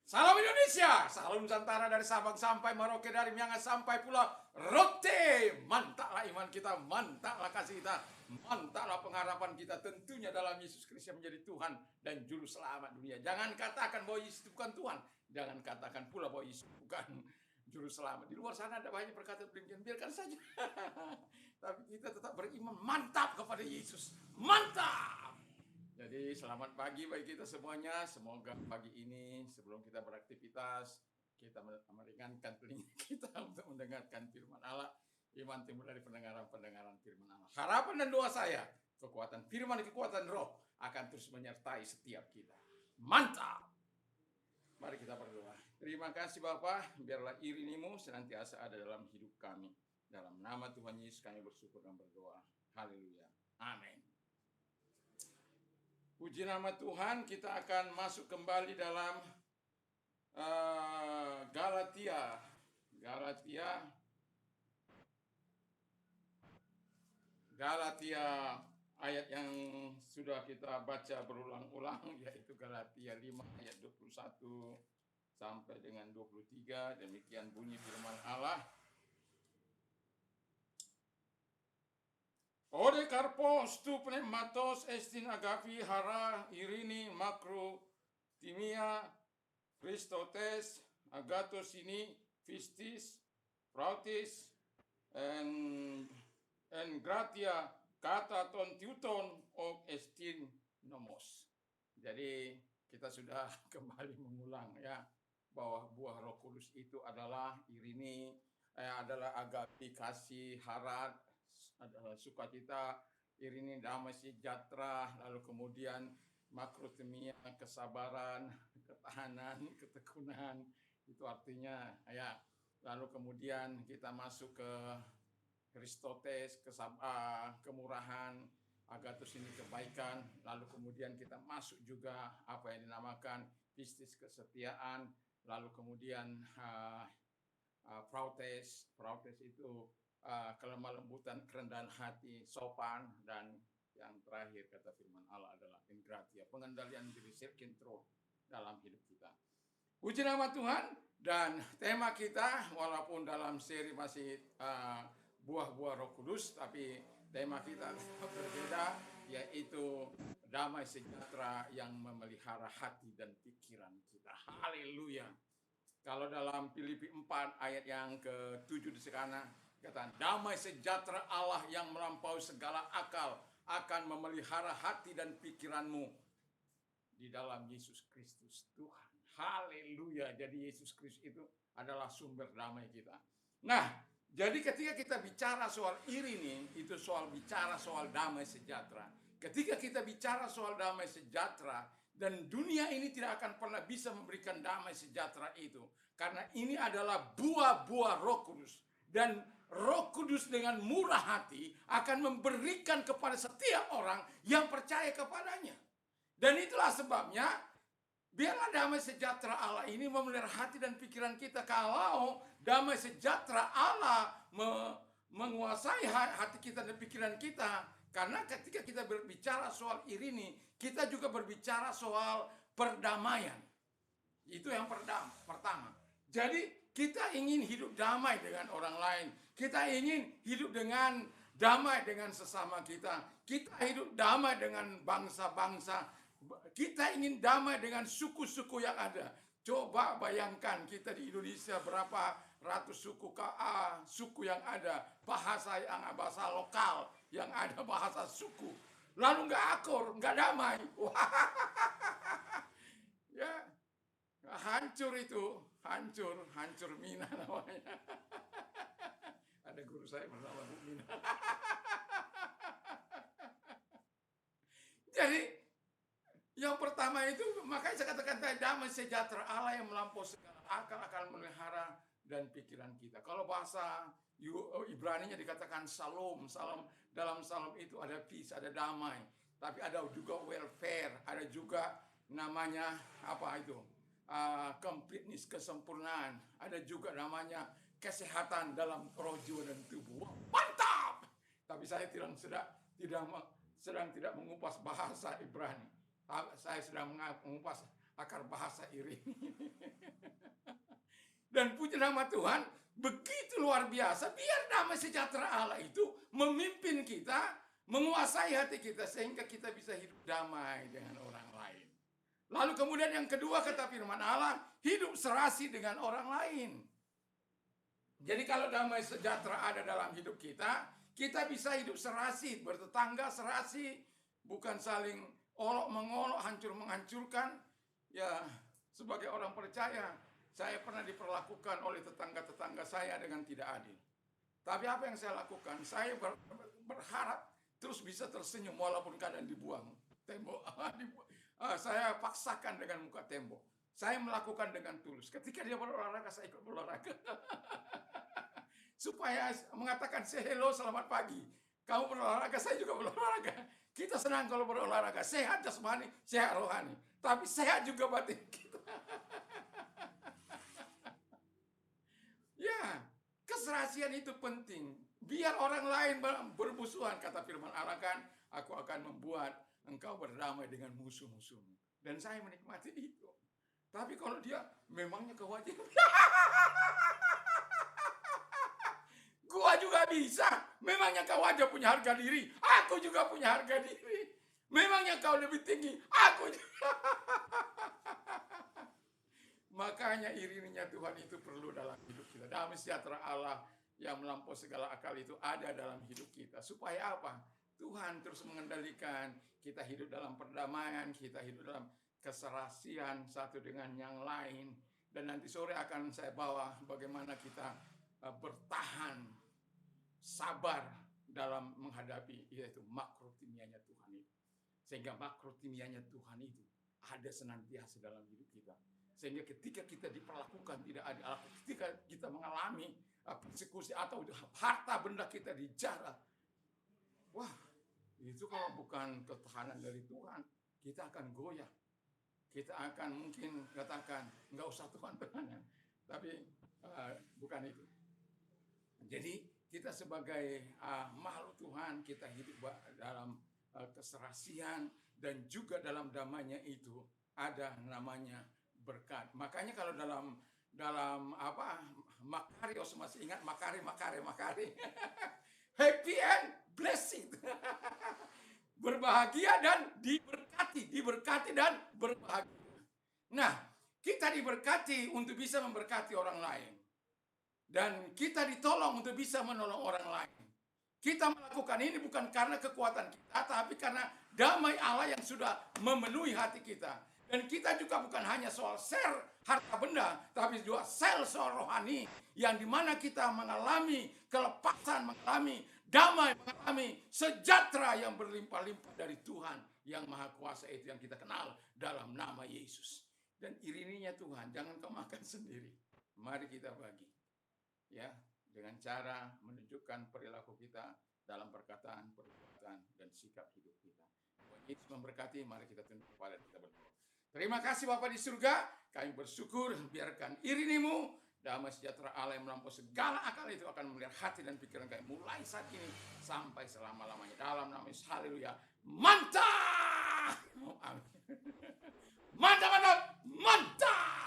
Salam Indonesia, salam Nusantara dari Sabang sampai Merauke, dari Miangas sampai Pulau Rote. Mantaplah iman kita, mantaplah kasih kita, mantaplah pengharapan kita tentunya dalam Yesus Kristus yang menjadi Tuhan dan Juru Selamat dunia. Jangan katakan bahwa Yesus itu bukan Tuhan, jangan katakan pula bahwa Yesus bukan Juru Selamat. Di luar sana ada banyak perkataan demikian, biarkan saja. Tapi kita tetap beriman mantap kepada Yesus, mantap. Jadi selamat pagi bagi kita semuanya. Semoga pagi ini sebelum kita beraktivitas kita meringankan telinga kita untuk mendengarkan firman Allah. Iman timbul dari pendengaran firman Allah. Harapan dan doa saya, kekuatan firman dan kekuatan roh akan terus menyertai setiap kita. Mantap. Mari kita berdoa. Terima kasih Bapa, biarlah irinimu senantiasa ada dalam hidup kami. Dalam nama Tuhan Yesus kami bersyukur dan berdoa. Haleluya. Amin. Puji nama Tuhan, kita akan masuk kembali dalam Galatia. Galatia ayat yang sudah kita baca berulang-ulang, yaitu Galatia 5 ayat 21 sampai dengan 23. Demikian bunyi firman Allah. Ode karpos tu pneumatos estin agapi hara irini makro timia Christotes agatos ini fistis prautis en gratia kata ton tiuton og estin nomos. Jadi kita sudah kembali mengulang ya bahwa buah Roh Kudus itu adalah irini, adalah agapi, kasih, harat, adalah sukacita, irini, damai sejahtera, lalu kemudian makrotemia, kesabaran, ketahanan, ketekunan, itu artinya ya. Lalu kemudian kita masuk ke Kristotes, kemurahan, agatos ini kebaikan, lalu kemudian kita masuk juga apa yang dinamakan pistis, kesetiaan, lalu kemudian prautes itu kelemah lembutan, kerendahan hati, sopan, dan yang terakhir kata firman Allah adalah ingratia, pengendalian diri, self control dalam hidup kita. Puji nama Tuhan. Dan tema kita walaupun dalam seri masih buah-buah Roh Kudus, tapi tema kita berbeda, yaitu damai sejahtera yang memelihara hati dan pikiran kita. Haleluya. Kalau dalam Filipi 4 ayat yang ke-7 di sana, kata damai sejahtera Allah yang melampaui segala akal akan memelihara hati dan pikiranmu di dalam Yesus Kristus Tuhan. Haleluya. Jadi Yesus Kristus itu adalah sumber damai kita. Nah, jadi ketika kita bicara soal irini, itu bicara soal damai sejahtera. Ketika kita bicara soal damai sejahtera, dan dunia ini tidak akan pernah bisa memberikan damai sejahtera itu. Karena ini adalah buah-buah Roh Kudus. Dan Roh Kudus dengan murah hati akan memberikan kepada setiap orang yang percaya kepadanya. Dan itulah sebabnya, biarlah damai sejahtera Allah ini memelihara hati dan pikiran kita. Kalau damai sejahtera Allah menguasai hati kita dan pikiran kita. Karena ketika kita berbicara soal irini, kita juga berbicara soal perdamaian. Itu yang pertama. Jadi kita ingin hidup damai dengan orang lain. Kita ingin hidup dengan damai dengan sesama kita. Kita hidup damai dengan bangsa-bangsa. Kita ingin damai dengan suku-suku yang ada. Coba bayangkan kita di Indonesia berapa ratus suku yang ada. Bahasa lokal yang ada, bahasa suku. Lalu nggak akur, nggak damai. Ya, hancur itu, hancur Mina namanya. Ada guru saya bernama Bu Mina. Jadi yang pertama itu, makanya saya katakan tadi, damai sejahtera Allah yang melampaui segala akal akan memelihara dan pikiran kita. Kalau bahasa Ibrani-nya dikatakan salam. Dalam salam itu ada peace, ada damai. Tapi ada juga welfare, ada juga namanya apa itu? Completeness, kesempurnaan. Ada juga namanya kesehatan dalam roh, jiwa, dan tubuh. Mantap! Tapi saya sedang tidak mengupas bahasa Ibrani. Saya sedang mengupas akar bahasa Irini. Dan puji nama Tuhan, begitu luar biasa. Biar damai sejahtera Allah itu memimpin kita, menguasai hati kita, sehingga kita bisa hidup damai dengan orang lain. Lalu kemudian yang kedua kata firman Allah, hidup serasi dengan orang lain. Jadi kalau damai sejahtera ada dalam hidup kita bisa hidup serasi, bertetangga serasi, bukan saling olok-mengolok, hancur-menghancurkan. Ya, sebagai orang percaya, saya pernah diperlakukan oleh tetangga-tetangga saya dengan tidak adil. Tapi apa yang saya lakukan? Saya berharap terus bisa tersenyum walaupun kadang dibuang tembok. Saya paksakan dengan muka tembok. Saya melakukan dengan tulus. Ketika dia berolahraga, saya ikut berolahraga. Supaya mengatakan say hello, selamat pagi. Kamu berolahraga, saya juga berolahraga. Kita senang kalau berolahraga. Sehat jasmani, sehat rohani. Tapi sehat juga batin kita. Ya, keserasian itu penting. Biar orang lain bermusuhan, kata firman Allah kan, aku akan membuat engkau berdamai dengan musuh-musuhmu. Dan saya menikmati itu. Tapi kalau dia memangnya kewajiban, gua juga bisa. Memangnya kau aja punya harga diri, aku juga punya harga diri. Memangnya kau lebih tinggi, aku juga. Makanya iringnya Tuhan itu perlu dalam hidup kita. Damai sejahtera Allah yang melampaui segala akal itu ada dalam hidup kita. Supaya apa? Tuhan terus mengendalikan kita hidup dalam perdamaian, kita hidup dalam keserasian satu dengan yang lain. Dan nanti sore akan saya bawa bagaimana kita bertahan, sabar dalam menghadapi yaitu makrotimianya Tuhan itu. Sehingga makrotimianya Tuhan itu ada senantiasa dalam hidup kita. Sehingga ketika kita diperlakukan tidak adil, ketika kita mengalami persekusi atau harta benda kita dijarah, wah, itu kalau bukan ketahanan dari Tuhan, kita akan goyah. Kita akan mungkin katakan, enggak usah Tuhan, tapi bukan itu. Jadi kita sebagai makhluk Tuhan, kita hidup dalam keserasian dan juga dalam damainya itu ada namanya berkat. Makanya kalau dalam Makarios, masih ingat Makari. Happy and blessed. Berbahagia dan diberkati dan berbahagia. Nah, kita diberkati untuk bisa memberkati orang lain. Dan kita ditolong untuk bisa menolong orang lain. Kita melakukan ini bukan karena kekuatan kita, tapi karena damai Allah yang sudah memenuhi hati kita. Dan kita juga bukan hanya soal share harta benda, tapi juga soal rohani, yang dimana kita mengalami kelepasan, mengalami damai, mengalami sejahtera yang berlimpah-limpah dari Tuhan yang Maha Kuasa itu yang kita kenal dalam nama Yesus. Dan iringinya Tuhan, jangan kau makan sendiri. Mari kita bagi. Ya, dengan cara menunjukkan perilaku kita dalam perkataan, perbuatan, dan sikap hidup kita. Yesus memberkati, mari kita tunduk kepala kita berdoa. Terima kasih Bapa di surga, kami bersyukur biarkan iringmu, damai sejahtera Allah yang melampaui segala akal itu akan memelihara hati dan pikiran kami mulai saat ini sampai selama-lamanya. Dalam nama Yesus, haleluya. Mantap! Amin. Mantap!